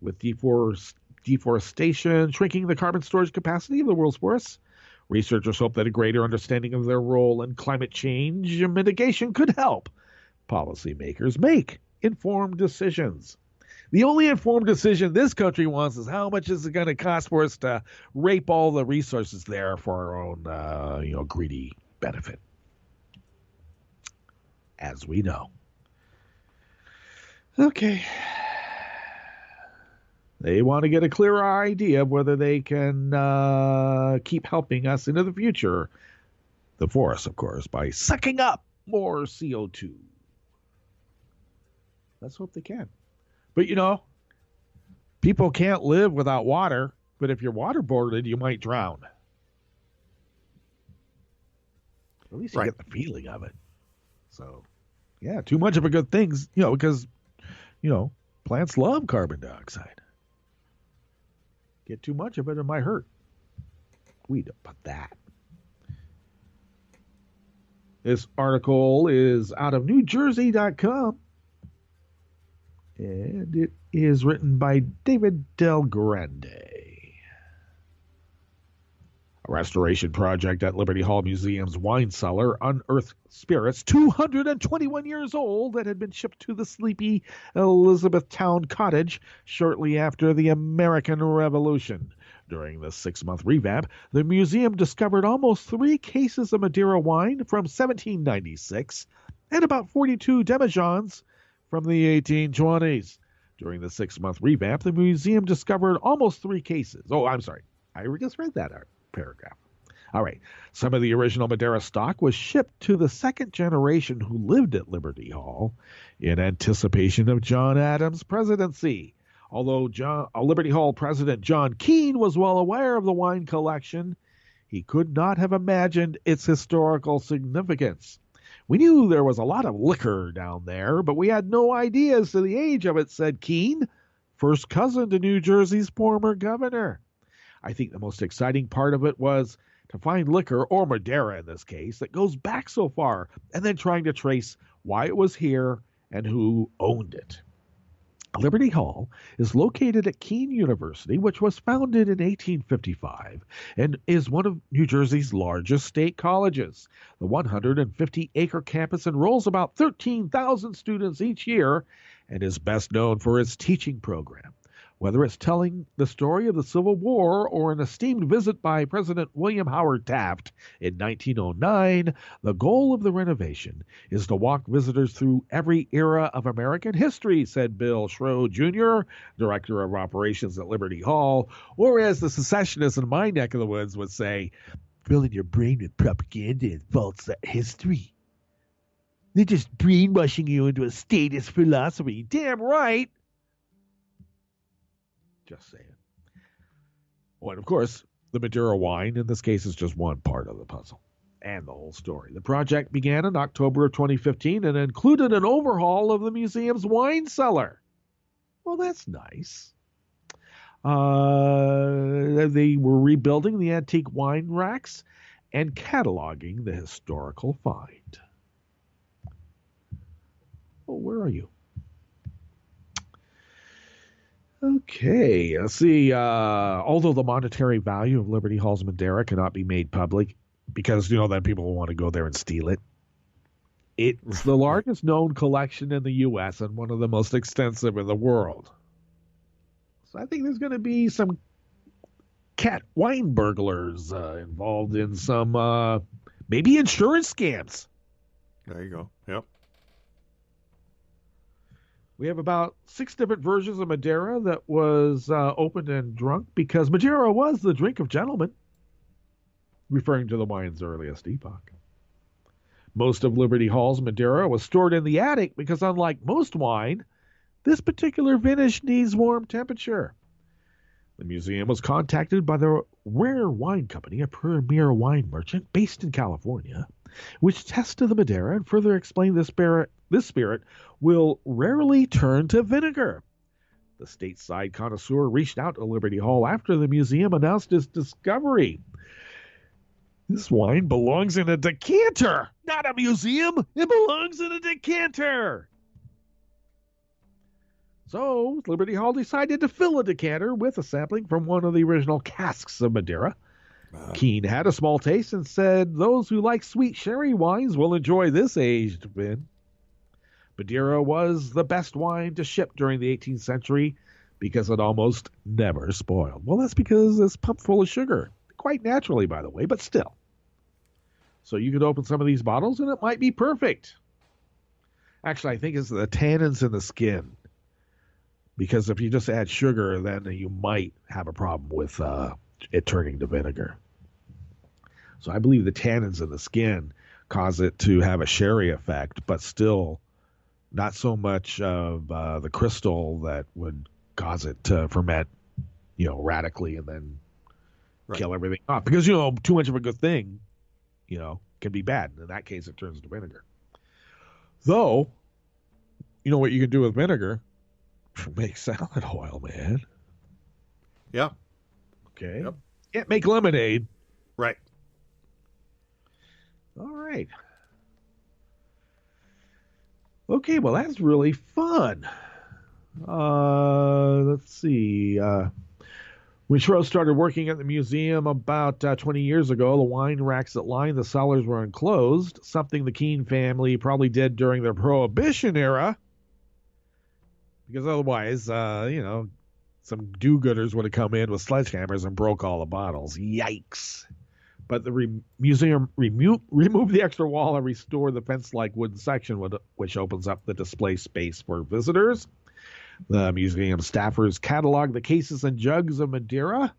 With deforestation shrinking the carbon storage capacity of the world's forests, researchers hope that a greater understanding of their role in climate change mitigation could help policymakers make informed decisions. The only informed decision this country wants is how much is it going to cost for us to rape all the resources there for our own, greedy benefit. As we know. Okay. They want to get a clearer idea of whether they can keep helping us into the future. The forest, of course, by sucking up more CO2. Let's hope they can. But, people can't live without water. But if you're waterboarded, you might drown. At least you get the feeling of it. So, yeah, too much of a good thing, because, plants love carbon dioxide. Get too much of it, it might hurt. We don't put that. This article is out of NewJersey.com. And it is written by David Del Grande. A restoration project at Liberty Hall Museum's wine cellar unearthed spirits 221 years old that had been shipped to the sleepy Elizabethtown cottage shortly after the American Revolution. During the 6-month revamp, the museum discovered almost 3 cases of Madeira wine from 1796 and about 42 demijohns from the 1820s. During the 6-month revamp, the museum discovered almost 3 cases. Oh, I'm sorry. I just read that paragraph. All right. Some of the original Madeira stock was shipped to the second generation who lived at Liberty Hall in anticipation of John Adams' presidency. Although Liberty Hall President John Keene was well aware of the wine collection, he could not have imagined its historical significance. We knew there was a lot of liquor down there, but we had no idea as to the age of it, said Keene, first cousin to New Jersey's former governor. I think the most exciting part of it was to find liquor, or Madeira in this case, that goes back so far, and then trying to trace why it was here and who owned it. Liberty Hall is located at Keene University, which was founded in 1855 and is one of New Jersey's largest state colleges. The 150-acre campus enrolls about 13,000 students each year and is best known for its teaching program. Whether it's telling the story of the Civil War or an esteemed visit by President William Howard Taft in 1909, the goal of the renovation is to walk visitors through every era of American history, said Bill Schroed Jr., Director of Operations at Liberty Hall, or as the secessionists in my neck of the woods would say, filling your brain with propaganda and false history. They're just brainwashing you into a statist philosophy. Damn right! Just saying. Oh, and of course, the Madeira wine in this case is just one part of the puzzle and the whole story. The project began in October of 2015 and included an overhaul of the museum's wine cellar. Well, that's nice. They were rebuilding the antique wine racks and cataloging the historical find. Oh, where are you? Okay, let's see. Although the monetary value of Liberty Hall's Madeira cannot be made public because, then people will want to go there and steal it. It's the largest known collection in the U.S. and one of the most extensive in the world. So I think there's going to be some cat wine burglars involved in some maybe insurance scams. There you go. Yep. We have about 6 different versions of Madeira that was opened and drunk because Madeira was the drink of gentlemen, referring to the wine's earliest epoch. Most of Liberty Hall's Madeira was stored in the attic because, unlike most wine, this particular vintage needs warm temperature. The museum was contacted by the Rare Wine Company, a premier wine merchant based in California, which tested the Madeira and further explained this spirit will rarely turn to vinegar. The stateside connoisseur reached out to Liberty Hall after the museum announced its discovery. This wine belongs in a decanter, not a museum. It belongs in a decanter. So Liberty Hall decided to fill a decanter with a sampling from one of the original casks of Madeira. Keene had a small taste and said those who like sweet sherry wines will enjoy this aged vin. Madeira was the best wine to ship during the 18th century because it almost never spoiled. Well, that's because it's pumped full of sugar. Quite naturally, by the way, but still. So you could open some of these bottles and it might be perfect. Actually, I think it's the tannins in the skin. Because if you just add sugar, then you might have a problem with it turning to vinegar. So I believe the tannins in the skin cause it to have a sherry effect, but still not so much of the crystal that would cause it to ferment, radically and then kill everything off. Because, too much of a good thing, can be bad. In that case, it turns to vinegar. Though, you know what you can do with vinegar? Make salad oil, man. Yeah. Okay. Yep. Can't make lemonade. Right. All right. Okay, well, that's really fun. Let's see. When Schroe started working at the museum about 20 years ago, the wine racks that lined the cellars were enclosed, something the Keene family probably did during the Prohibition era. Because otherwise, some do-gooders would have come in with sledgehammers and broke all the bottles. Yikes. But the museum removed the extra wall and restored the fence-like wooden section, which opens up the display space for visitors. The museum staffers cataloged the cases and jugs of Madeira,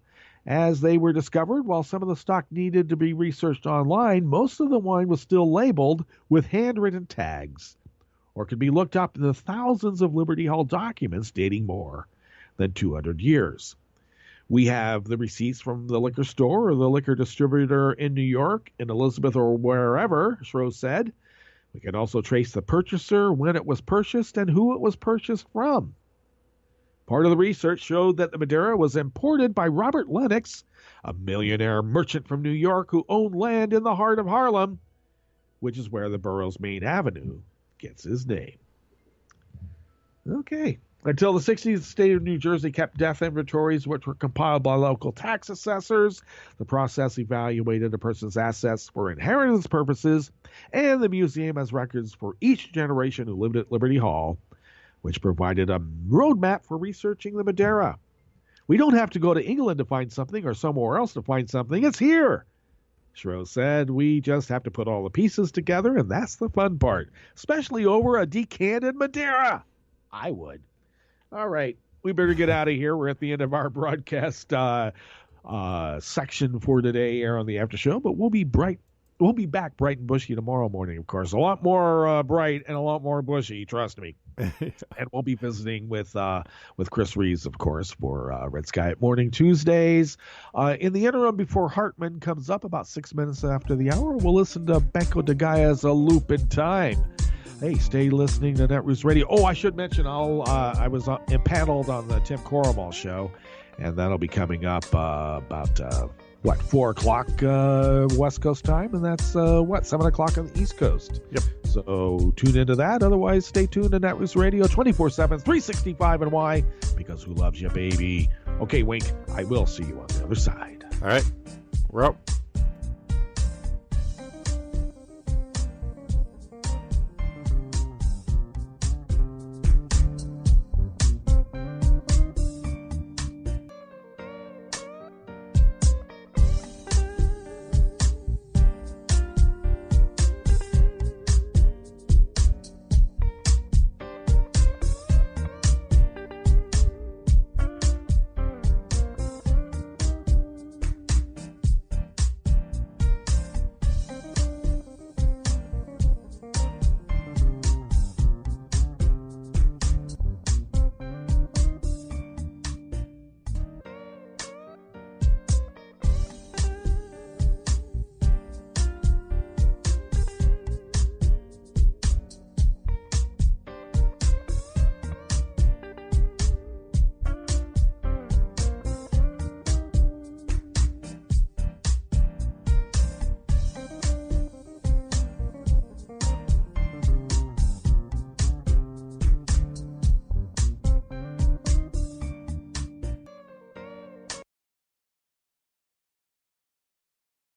As they were discovered, while some of the stock needed to be researched online, most of the wine was still labeled with handwritten tags, or could be looked up in the thousands of Liberty Hall documents dating more than 200 years. We have the receipts from the liquor store or the liquor distributor in New York, in Elizabeth, or wherever, Schroe said. We can also trace the purchaser, when it was purchased, and who it was purchased from. Part of the research showed that the Madeira was imported by Robert Lennox, a millionaire merchant from New York who owned land in the heart of Harlem, which is where the borough's main avenue gets his name. Okay. Until the 60s, the state of New Jersey kept death inventories, which were compiled by local tax assessors. The process evaluated a person's assets for inheritance purposes, and the museum has records for each generation who lived at Liberty Hall, which provided a roadmap for researching the Madeira. We don't have to go to England to find something or somewhere else to find something. It's here. Schroe said, we just have to put all the pieces together, and that's the fun part, especially over a decanted Madeira. I would. All right, we better get out of here. We're at the end of our broadcast section for today here on the After Show, but we'll be back bright and bushy tomorrow morning, of course. A lot more bright and a lot more bushy, trust me. And we'll be visiting with Chris Reeves, of course, for Red Sky at Morning Tuesdays. In the interim, before Hartman comes up about 6 minutes after the hour, we'll listen to Benko de Gaia's A Loop in Time. Hey, stay listening to Netroots Radio. Oh, I should mention, I was impaneled on the Tim Corrimal show, and that'll be coming up about 4 o'clock West Coast time, and that's 7 o'clock on the East Coast. Yep. So tune into that. Otherwise, stay tuned to Netroots Radio 24/7, 365 and Y, because who loves you, baby? Okay, Wink, I will see you on the other side. All right, we're out.